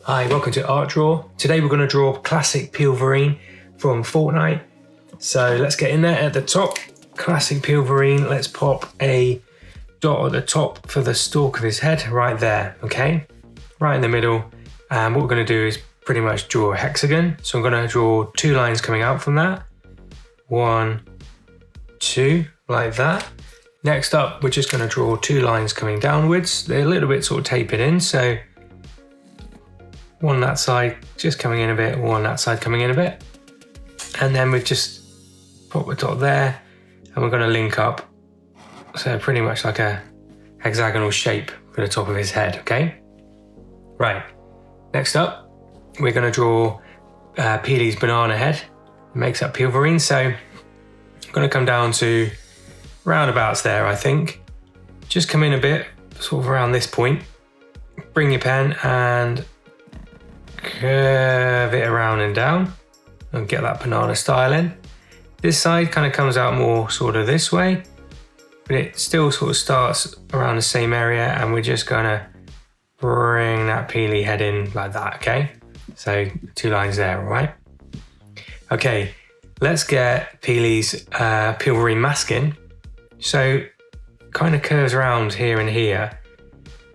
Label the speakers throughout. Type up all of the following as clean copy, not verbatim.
Speaker 1: Hi, welcome to Art Draw. Today we're going to draw Clasic Peelverine from Fortnite. So let's get in there at the top. Clasic Peelverine, let's pop a dot at the top for the stalk of his head right there, okay? Right in the middle. And what we're going to do is pretty much draw a hexagon. So I'm going to draw 2 lines coming out from that. 1, 2, like that. Next up, we're just going to draw 2 lines coming downwards. They're a little bit sort of tapered in, so one that side just coming in a bit, one that side coming in a bit. And then we've just put a dot there and we're going to link up. So pretty much like a hexagonal shape for the top of his head, okay? Right, next up, we're going to draw Peely's banana head. It makes up Peelverine, so I'm going to come down to roundabouts there, I think. Just come in a bit, sort of around this point. Bring your pen and curve it around and down and get that banana style in. This side kind of comes out more sort of this way, but it still sort of starts around the same area, and we're just gonna bring that Peely head in like that, okay? So 2 lines there, all right? Okay, let's get Peely's Peelverine mask in. So kind of curves around here and here.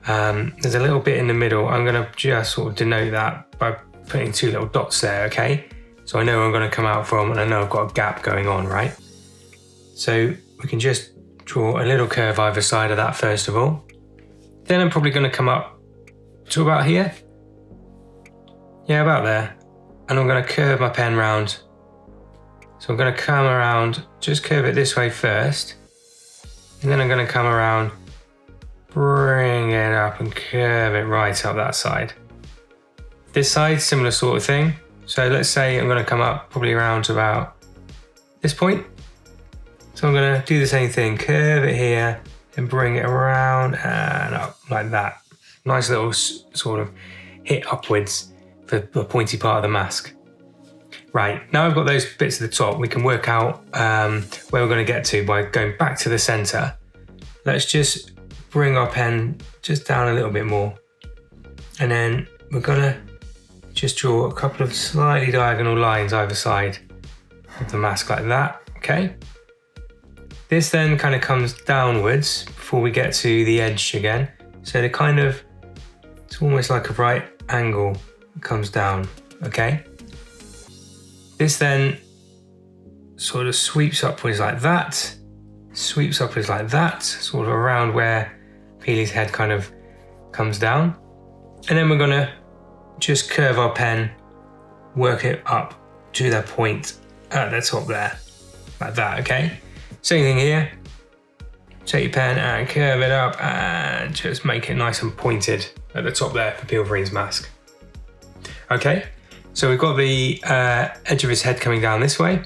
Speaker 1: There's a little bit in the middle. I'm going to just sort of denote that by putting 2 little dots there, okay? So I know where I'm going to come out from, and I know I've got a gap going on, right? So we can just draw a little curve either side of that first of all. Then I'm probably going to come up to about here. Yeah, about there. And I'm going to curve my pen round. So I'm going to come around, just curve it this way first. And then I'm going to come around, bring it up and curve it right up that side. This side, similar sort of thing. So let's say I'm going to come up probably around to about this point. So I'm going to do the same thing, curve it here and bring it around and up like that. Nice little sort of hit upwards for the pointy part of the mask. Right, now I've got those bits at the top, we can work out where we're going to get to by going back to the center. Let's just bring our pen just down a little bit more. And then we're going to just draw a couple of slightly diagonal lines either side of the mask like that, okay? This then kind of comes downwards before we get to the edge again. So it's almost like a right angle comes down, okay? This then sort of sweeps upwards like that, sort of around where Peely's head kind of comes down. And then we're gonna just curve our pen, work it up to that point at the top there, like that, okay? Same thing here. Take your pen and curve it up and just make it nice and pointed at the top there for Peelverine's mask. Okay. So we've got the edge of his head coming down this way.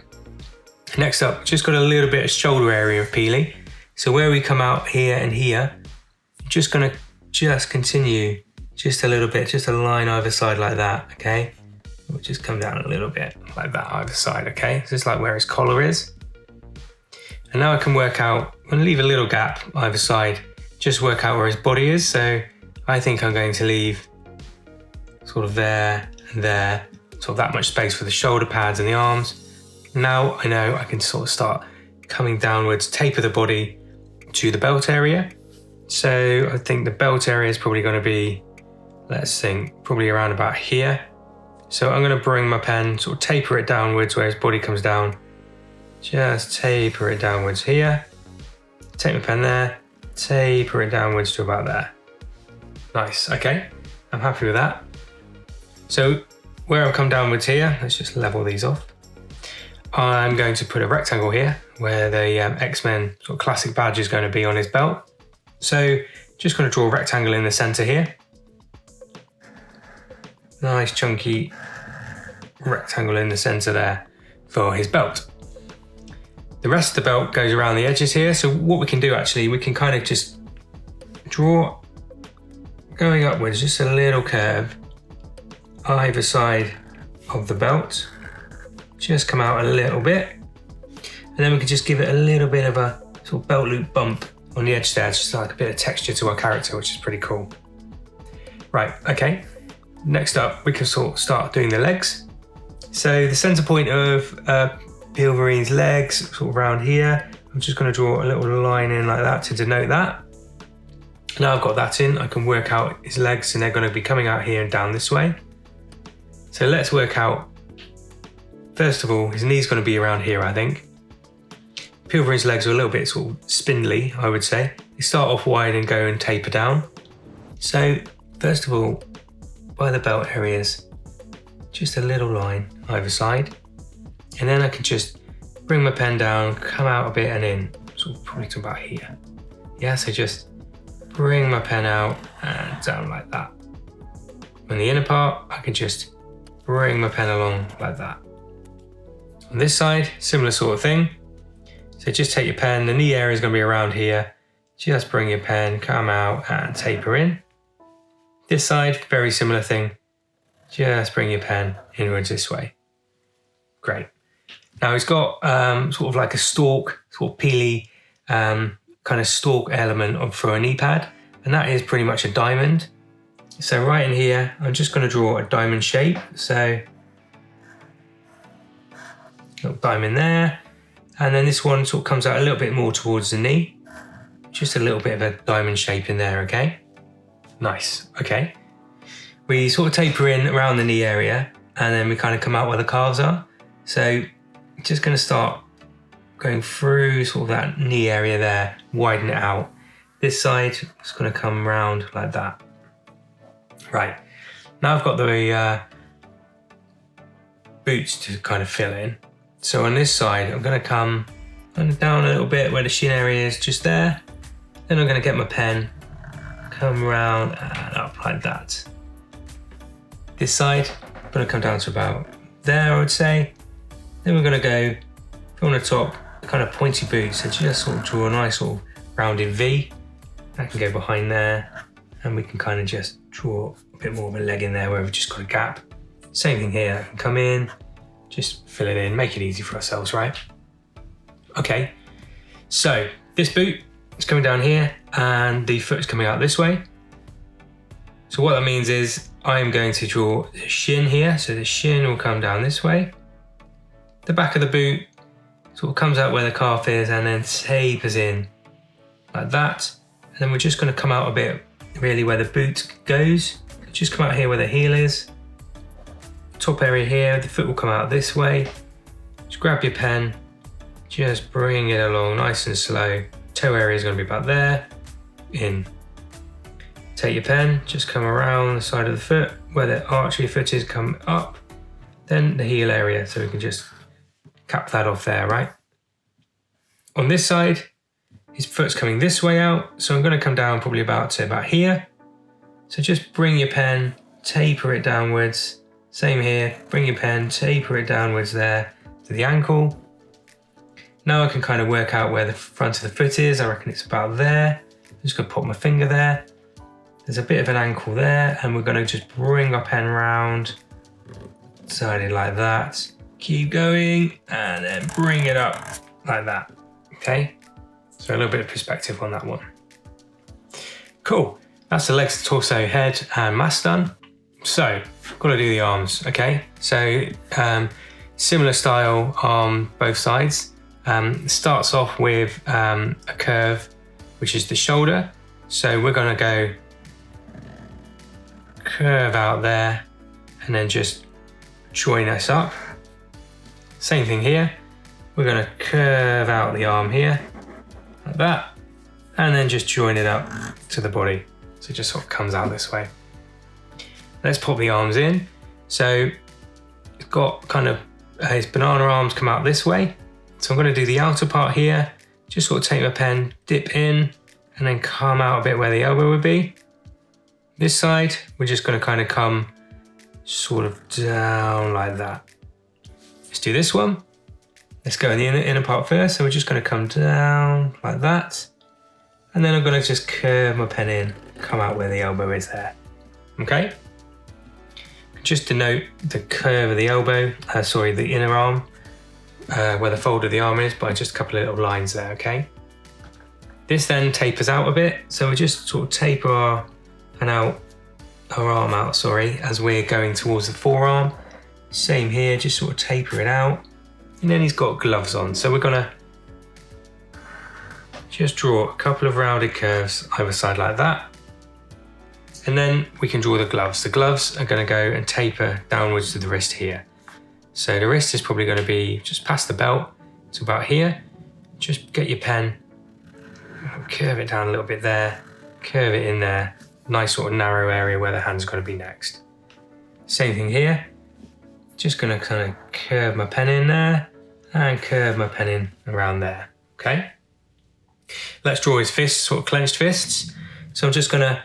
Speaker 1: Next up, just got a little bit of shoulder area of Peely. So where we come out here and here, just gonna continue just a little bit, just a line either side like that, okay? We'll just come down a little bit like that either side, okay? So it's like where his collar is. And now I can work out, I'm gonna leave a little gap either side, just work out where his body is. So I think I'm going to leave sort of there and there, sort of that much space for the shoulder pads and the arms. Now I know I can sort of start coming downwards, taper the body to the belt area. So I think the belt area is probably going to be, let's think, probably around about here. So I'm going to bring my pen, sort of taper it downwards where his body comes down. Just taper it downwards here. Take my pen there, taper it downwards to about there. Nice, okay, I'm happy with that. So where I've come downwards here, let's just level these off. I'm going to put a rectangle here where the X-Men sort of classic badge is going to be on his belt. So just going to draw a rectangle in the center here. Nice chunky rectangle in the center there for his belt. The rest of the belt goes around the edges here. So what we can do actually, we can kind of just draw going upwards, just a little curve either side of the belt. Just come out a little bit. And then we can just give it a little bit of a sort of belt loop bump on the edge there, just like a bit of texture to our character, which is pretty cool. Right, okay. next up, we can sort of start doing the legs. So the center point of Peelverine's legs, sort of around here, I'm just going to draw a little line in like that to denote that. Now I've got that in, I can work out his legs, and they're going to be coming out here and down this way. So let's work out, first of all, his knee's going to be around here, I think. Peelverine's legs are a little bit sort of spindly, I would say. They start off wide and go and taper down. So first of all, by the belt areas, just a little line either side. And then I can just bring my pen down, come out a bit and in, sort of probably to about here. Yeah, so just bring my pen out and down like that. On the inner part, I can just bring my pen along like that. On this side, similar sort of thing. So just take your pen, the knee area is going to be around here. Just bring your pen, come out and taper in. This side, very similar thing. Just bring your pen inwards this way. Great. Now he's got sort of like a stalk, sort of peely kind of stalk element for a knee pad, and that is pretty much a diamond. So right in here, I'm just going to draw a diamond shape. So little diamond there, and then this one sort of comes out a little bit more towards the knee. Just a little bit of a diamond shape in there, okay? Nice, okay. We sort of taper in around the knee area, and then we kind of come out where the calves are. So just going to start going through sort of that knee area there, widen it out. This side is going to come around like that. Right, now I've got the boots to kind of fill in. So on this side, I'm going to come kind of down a little bit where the shin area is, just there. Then I'm going to get my pen, come around and up like that. This side, I'm going to come down to about there, I would say. Then we're going to go from the top, kind of pointy boots. So just sort of draw a nice sort of rounded V. I can go behind there, and we can kind of just draw a bit more of a leg in there where we've just got a gap. Same thing here, I can come in, just fill it in, make it easy for ourselves, right? Okay, so this boot is coming down here and the foot is coming out this way. So what that means is I'm going to draw the shin here. So the shin will come down this way. The back of the boot sort of comes out where the calf is and then tapers in like that. And then we're just going to come out a bit really where the boot goes. Just come out here where the heel is. Top area here, the foot will come out this way. Just grab your pen, just bring it along nice and slow. Toe area is going to be about there, in. Take your pen, just come around the side of the foot where the arch of your foot is, come up. Then the heel area, so we can just cap that off there, right? On this side, his foot's coming this way out, so I'm going to come down probably about to about here. So just bring your pen, taper it downwards. Same here, bring your pen, taper it downwards there to the ankle. Now I can kind of work out where the front of the foot is. I reckon it's about there. I'm just going to put my finger there. There's a bit of an ankle there, and we're going to just bring our pen round, sided like that. Keep going, and then bring it up like that. Okay, so a little bit of perspective on that one. Cool, that's the legs, torso, head, and mask done. So, got to do the arms, okay? So, similar style on both sides. Starts off with a curve, which is the shoulder. So we're going to go curve out there and then just join us up. Same thing here. We're going to curve out the arm here like that, and then just join it up to the body. So it just sort of comes out this way. Let's pop the arms in. So it's got kind of his banana arms come out this way. So I'm going to do the outer part here, just sort of take my pen, dip in, and then come out a bit where the elbow would be. This side, we're just going to kind of come sort of down like that. Let's do this one. Let's go in the inner part first. So we're just going to come down like that. And then I'm going to just curve my pen in, come out where the elbow is there. Okay? Just denote the curve of the elbow, the inner arm, where the fold of the arm is, by just a couple of little lines there, okay? This then tapers out a bit, so we just sort of taper our pen out our arm out, sorry, as we're going towards the forearm. Same here, just sort of taper it out. And then he's got gloves on. So we're gonna just draw a couple of rounded curves either side like that. And then we can draw the gloves. The gloves are gonna go and taper downwards to the wrist here. So the wrist is probably gonna be just past the belt. It's about here. Just get your pen, curve it down a little bit there, curve it in there. Nice sort of narrow area where the hand's gonna be next. Same thing here. Just gonna kind of curve my pen in there and curve my pen in around there, okay? Let's draw his fists, sort of clenched fists. So I'm just gonna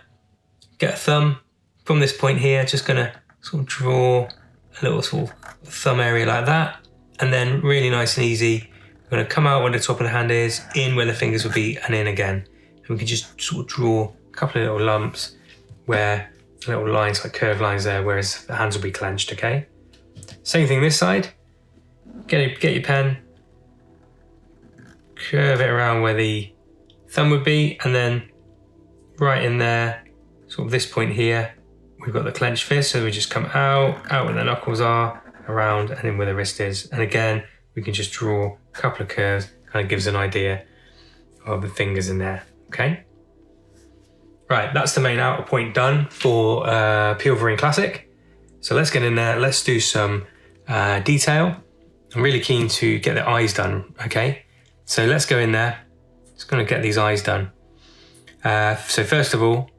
Speaker 1: get a thumb from this point here, just gonna sort of draw a little sort of thumb area like that. And then really nice and easy, I'm gonna come out where the top of the hand is, in where the fingers would be, and in again. And we can just sort of draw a couple of little lumps where little lines, like curved lines there, whereas the hands will be clenched, okay? Same thing this side. Get your pen, curve it around where the thumb would be, and then right in there, sort of this point here, we've got the clenched fist, so we just come out where the knuckles are, around, and in where the wrist is. And again, we can just draw a couple of curves, kind of gives an idea of the fingers in there, okay? Right, that's the main outer point done for Peelverine Classic. So let's get in there, let's do some detail. I'm really keen to get the eyes done, okay? So let's go in there, just gonna get these eyes done. So first of all,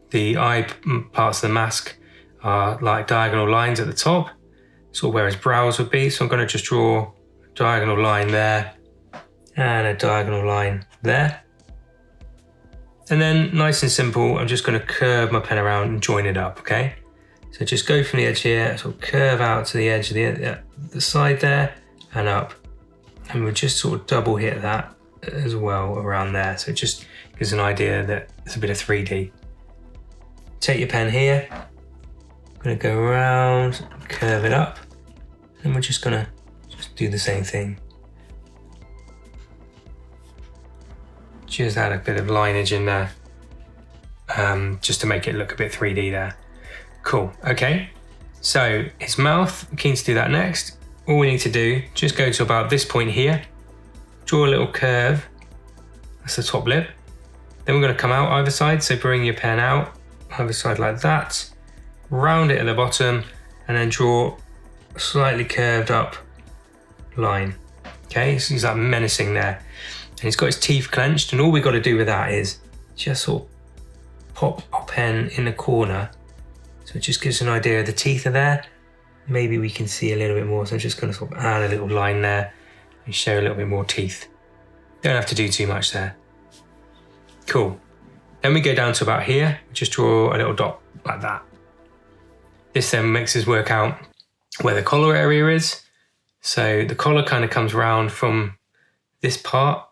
Speaker 1: the eye parts of the mask are like diagonal lines at the top, sort of where his brows would be. So I'm gonna just draw a diagonal line there and a diagonal line there. And then nice and simple, I'm just gonna curve my pen around and join it up, okay? So just go from the edge here, sort of curve out to the edge of the side there and up. And we'll just sort of double hit that as well around there. So it just gives an idea that it's a bit of 3D. Take your pen here, I'm gonna go around, curve it up, and we're just gonna do the same thing. Just add a bit of lineage in there, just to make it look a bit 3D there. Cool, okay. So his mouth, I'm keen to do that next. All we need to do, just go to about this point here, draw a little curve, that's the top lip. Then we're gonna come out either side, so bring your pen out, either side like that, round it at the bottom, and then draw a slightly curved up line. Okay, so he's that menacing there. And he's got his teeth clenched, and all we've got to do with that is just sort of pop our pen in the corner. So it just gives an idea of the teeth are there. Maybe we can see a little bit more. So I'm just going to sort of add a little line there and show a little bit more teeth. Don't have to do too much there. Cool. Then we go down to about here, just draw a little dot like that. This then makes us work out where the collar area is. So the collar kind of comes round from this part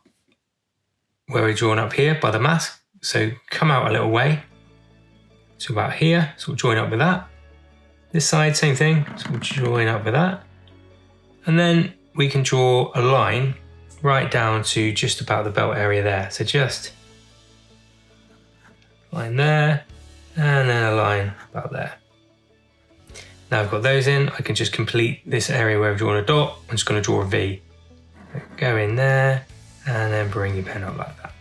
Speaker 1: where we're drawn up here by the mask. So come out a little way. So about here, so we'll join up with that. This side, same thing, so we'll join up with that. And then we can draw a line right down to just about the belt area there. So just line there, and then a line about there. Now I've got those in, I can just complete this area where I've drawn a dot. I'm just going to draw a V. Go in there, and then bring your pen up like that.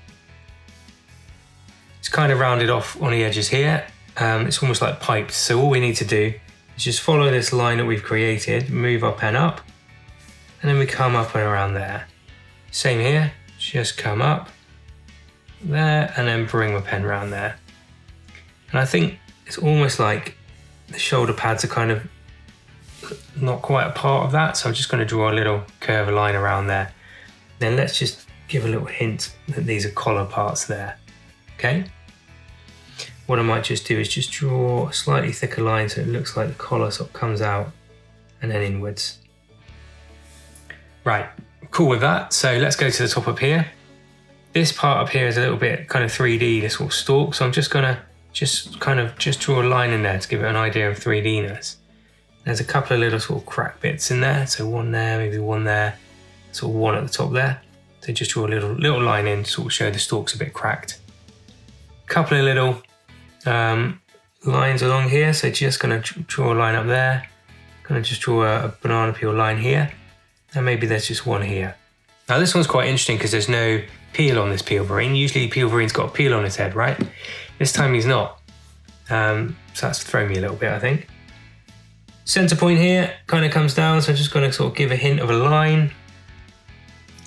Speaker 1: It's kind of rounded off on the edges here. It's almost like pipes, so all we need to do is just follow this line that we've created, move our pen up, and then we come up and around there. Same here, just come up there, and then bring my pen around there. And I think it's almost like the shoulder pads are kind of not quite a part of that, so I'm just going to draw a little curve line around there. Then let's just give a little hint that these are collar parts there, okay? What I might just do is just draw a slightly thicker line so it looks like the collar sort of comes out and then inwards. Right, cool with that. So let's go to the top up here. This part up here is a little bit kind of 3D, this sort of stalk, so I'm just gonna just draw a line in there to give it an idea of 3D-ness. There's a couple of little sort of crack bits in there, so one there, maybe one there, sort of one at the top there. So just draw a little line in to sort of show the stalk's a bit cracked. A couple of little lines along here. So just going to draw a line up there. Going to just draw a banana peel line here. And maybe there's just one here. Now this one's quite interesting because there's no peel on this Peelverine. Usually Peelverine's got a peel on his head, right? This time he's not. So that's thrown me a little bit, I think. Center point here kind of comes down, so I'm just going to sort of give a hint of a line.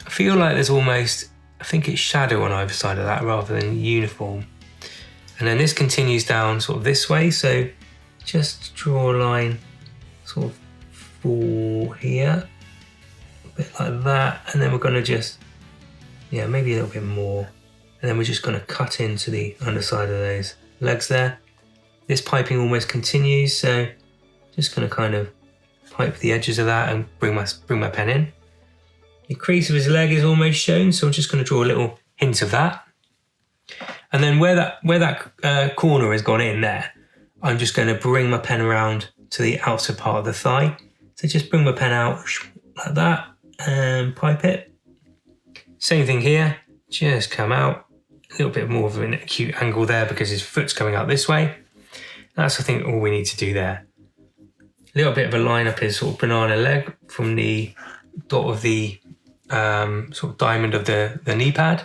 Speaker 1: I feel like there's almost, I think it's shadow on either side of that rather than uniform. And then this continues down sort of this way, so just draw a line sort of for here, a bit like that, and then we're going to just, yeah, maybe a little bit more. And then we're just going to cut into the underside of those legs there. This piping almost continues, so just going to kind of pipe the edges of that and bring my pen in. The crease of his leg is almost shown, so I'm just going to draw a little hint of that. And then where that corner has gone in there, I'm just going to bring my pen around to the outer part of the thigh. So just bring my pen out like that and pipe it. Same thing here, just come out. A little bit more of an acute angle there because his foot's coming out this way. That's, I think, all we need to do there. A little bit of a line up his sort of banana leg from the dot of the sort of diamond of the knee pad.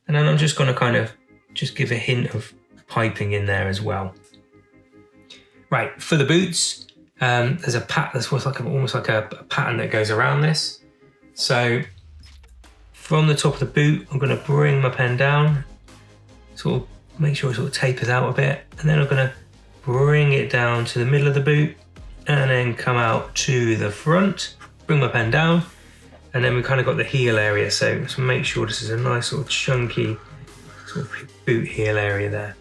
Speaker 1: And then I'm just going to kind of just give a hint of piping in there as well. Right, for the boots, there's a pattern, there's almost like a pattern that goes around this. So from the top of the boot, I'm going to bring my pen down, sort of make sure it sort of tapers out a bit, and then I'm going to bring it down to the middle of the boot and then come out to the front, bring my pen down, and then we kind of got the heel area. So let's make sure this is a nice sort of chunky sort of boot heel area there.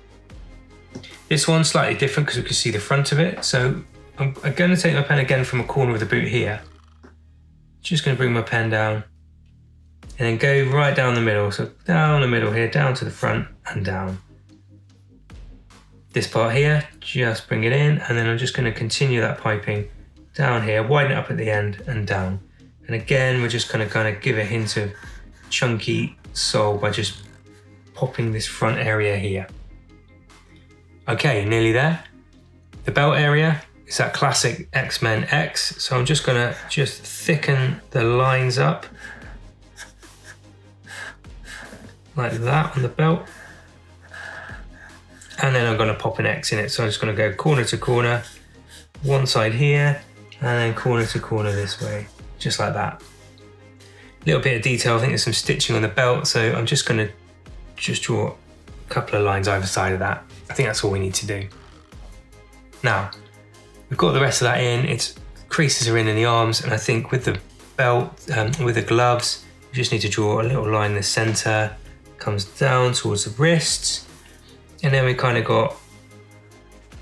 Speaker 1: This one's slightly different because we can see the front of it. So I'm going to take my pen again from a corner of the boot here. Just going to bring my pen down and then go right down the middle. So down the middle here, down to the front and down. This part here, just bring it in, and then I'm just going to continue that piping down here, widen it up at the end and down. And again, we're just going to kind of give a hint of chunky sole by just popping this front area here. Okay, nearly there. The belt area is that classic X-Men X, so I'm just going to just thicken the lines up like that on the belt. And then I'm going to pop an X in it. So I'm just going to go corner to corner, one side here, and then corner to corner this way, just like that. A little bit of detail, I think there's some stitching on the belt, so I'm just going to just draw a couple of lines either side of that. I think that's all we need to do. Now, we've got the rest of that in, its creases are in the arms, and I think with the belt, with the gloves, we just need to draw a little line in the center, comes down towards the wrists, and then we kind of got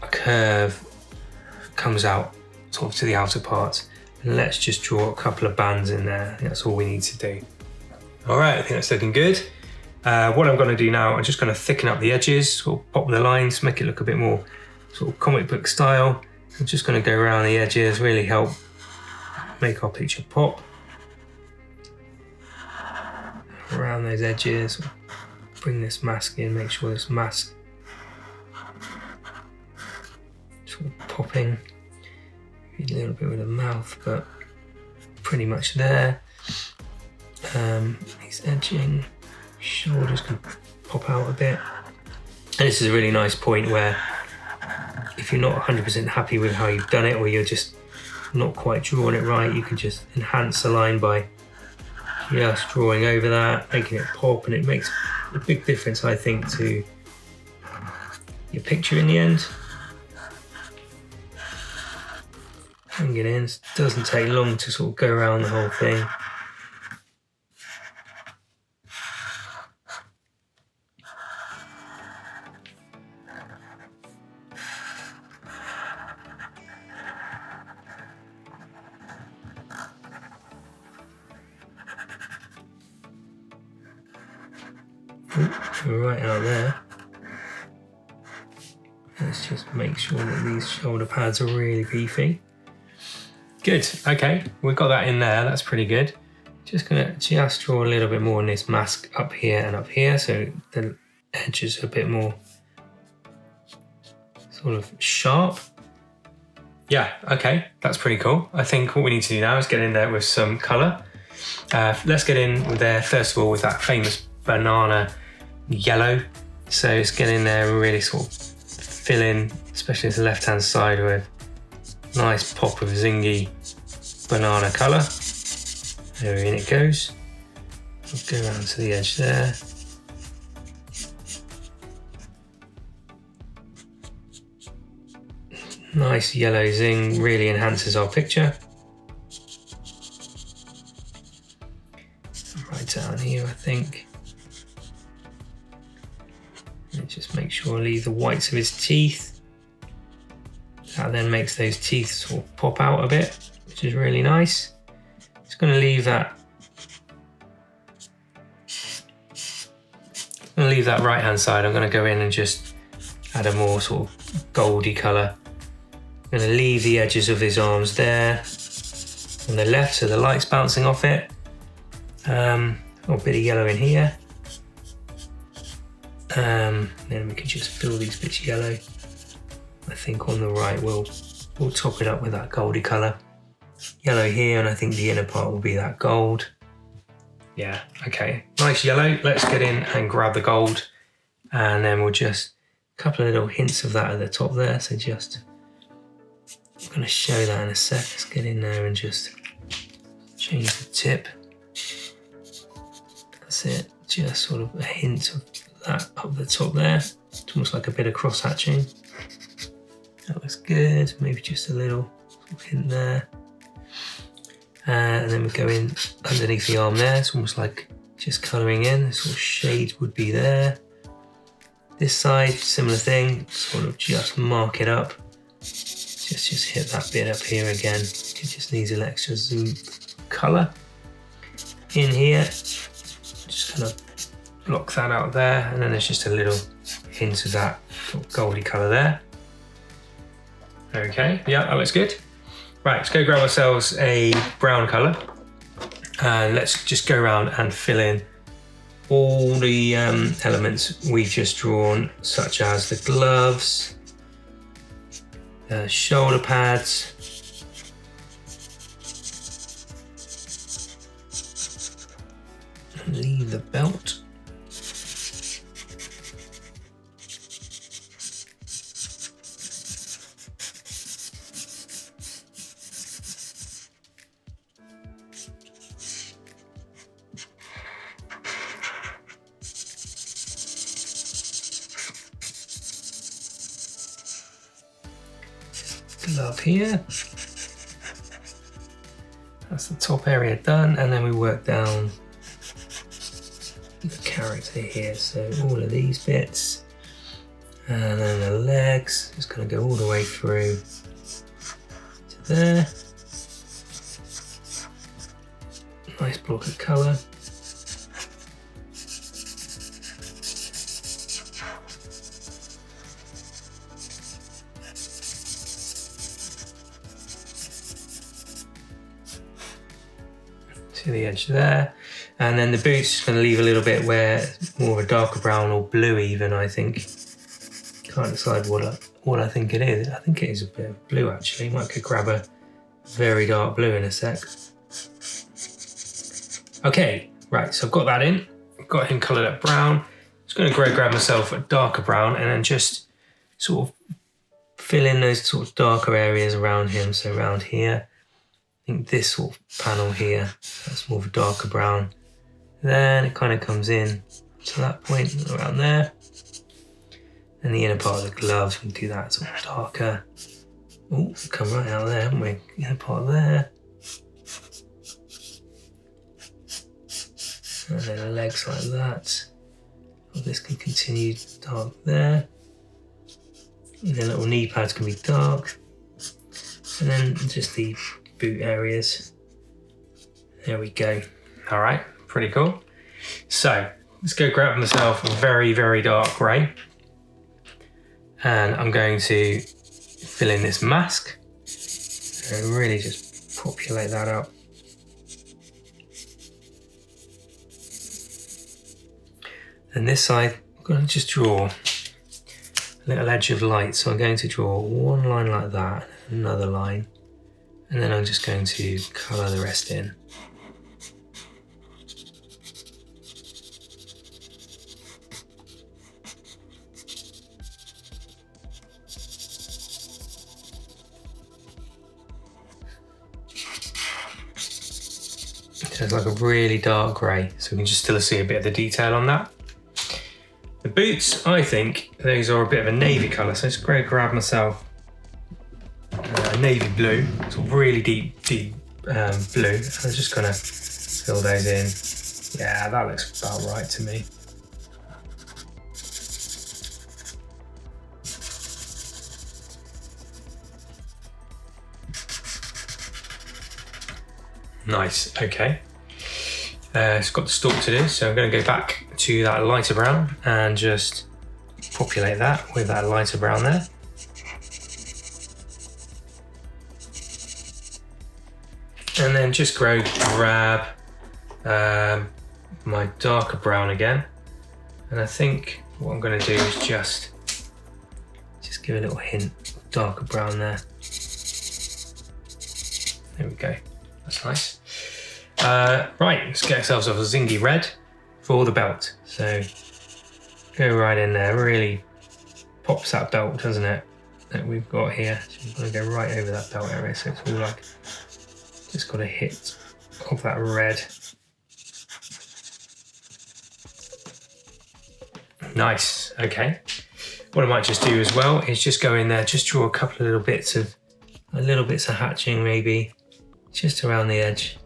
Speaker 1: a curve, comes out sort of to the outer parts. And let's just draw a couple of bands in there. I think that's all we need to do. All right, I think that's looking good. What I'm going to do now, I'm just going to thicken up the edges, sort of pop the lines, make it look a bit more sort of comic book style. I'm just going to go around the edges, really help make our picture pop. Around those edges, bring this mask in, make sure this mask sort of popping. A little bit with the mouth, but pretty much there. He's edging, shoulders can pop out a bit. And this is a really nice point where if you're not 100% happy with how you've done it, or you're just not quite drawing it right, you can just enhance the line by just drawing over that, making it pop, and it makes a big difference, I think, to your picture in the end. Bring it in, it doesn't take long to sort of go around the whole thing. Right out there. Let's just make sure that these shoulder pads are really beefy. Good, okay, we've got that in there, that's pretty good. Just gonna draw a little bit more on this mask up here and up here, so the edges are a bit more sort of sharp. Yeah, okay, that's pretty cool. I think what we need to do now is get in there with some colour. Let's get in there first of all with that famous banana yellow. So let's get in there and really sort of fill in, especially the left-hand side, with a nice pop of zingy banana colour. There in it goes. We'll go around to the edge there. Nice yellow zing, really enhances our picture. Right down here, I think. And just make sure I leave the whites of his teeth. That then makes those teeth sort of pop out a bit, which is really nice. Just going to leave that. I'm going to leave that right hand side. I'm going to go in and just add a more sort of goldy colour. I'm going to leave the edges of his arms there on the left, so the light's bouncing off it. A little bit of yellow in here. Then we can just fill these bits yellow. I think on the right we'll top it up with that goldy colour. Yellow here, and I think the inner part will be that gold. Yeah, okay, nice yellow. Let's get in and grab the gold, and then we'll just a couple of little hints of that at the top there. So just, I'm going to show that in a sec. Let's get in there and just change the tip. That's it, just sort of a hint of that up the top there. It's almost like a bit of cross hatching. That looks good. Maybe just a little hint there. And then we go in underneath the arm there. It's almost like just colouring in. The sort of shades would be there. This side, similar thing. Sort of just mark it up. Just hit that bit up here again. It just needs an extra zoom colour. In here, just kind of block that out there, and then there's just a little hint of that sort of goldy colour there. Okay, yeah, that looks good. Right, let's go grab ourselves a brown colour, and let's just go around and fill in all the elements we've just drawn, such as the gloves, the shoulder pads, and leave the belt. Glove here. That's the top area done, and then we work down the character here. So all of these bits, and then the legs. Just going to go all the way through to there. Nice block of colour. To the edge there, and then the boots just going to leave a little bit where more of a darker brown or blue even. I think can't decide what I think it is. I think it is a bit of blue actually. Might could grab a very dark blue in a sec. Okay, right, so I've got that in. I've got him coloured up brown. Just going to grab myself a darker brown and then just sort of fill in those sort of darker areas around him. So around here, I think this sort of panel here, that's more of a darker brown. Then it kind of comes in to that point around there. And the inner part of the gloves, we can do that sort of darker. Oh, come right out there, haven't we? Inner part there. And then the legs like that. Well, this can continue dark there. And the little knee pads can be dark. And then just the boot areas. There we go. All right, pretty cool. So let's go grab myself a very, very dark grey. And I'm going to fill in this mask. And really just populate that up. And this side, I'm going to just draw a little edge of light. So I'm going to draw one line like that, another line, and then I'm just going to colour the rest in. So it's like a really dark grey, so we can just still see a bit of the detail on that. The boots, I think those are a bit of a navy colour, so I'm just going to grab myself navy blue, sort of really deep blue. I'm just going to fill those in. Yeah, that looks about right to me. Nice, okay. It's got the stalk to do, so I'm going to go back to that lighter brown and just populate that with that lighter brown there. And then just grab my darker brown again. And I think what I'm going to do is just give a little hint of darker brown there. There we go, that's nice. Right, let's get ourselves a zingy red for the belt. So go right in there, really pops that belt, doesn't it, that we've got here. So we're going to go right over that belt area, so it's all like, just got a hit of that red. Nice, okay. What I might just do as well is just go in there, just draw a couple of little bits of hatching maybe, just around the edge.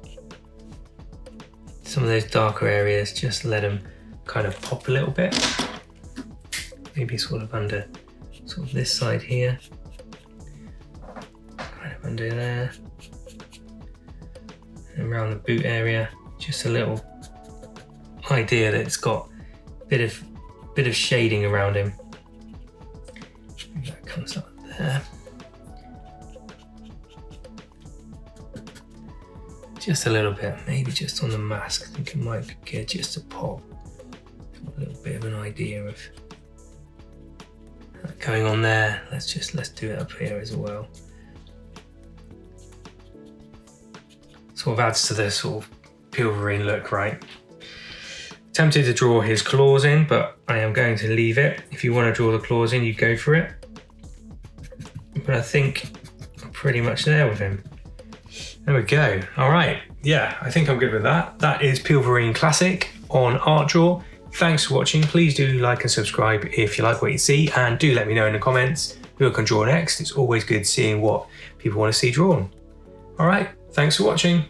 Speaker 1: Some of those darker areas, just let them kind of pop a little bit. Maybe sort of under this side here. Kind of under there. And around the boot area, just a little idea that it's got a bit of shading around him. That comes up there. Just a little bit, maybe just on the mask. I think it might be good just to pop a little bit of an idea of that going on there. Let's do it up here as well. Sort of adds to the sort of Peelverine look, right? Tempted to draw his claws in, but I am going to leave it. If you want to draw the claws in, you go for it. But I think I'm pretty much there with him. There we go. All right. Yeah, I think I'm good with that. That is Peelverine Classic on ArtDraw. Thanks for watching. Please do like and subscribe if you like what you see, and do let me know in the comments who I can draw next. It's always good seeing what people want to see drawn. All right. Thanks for watching.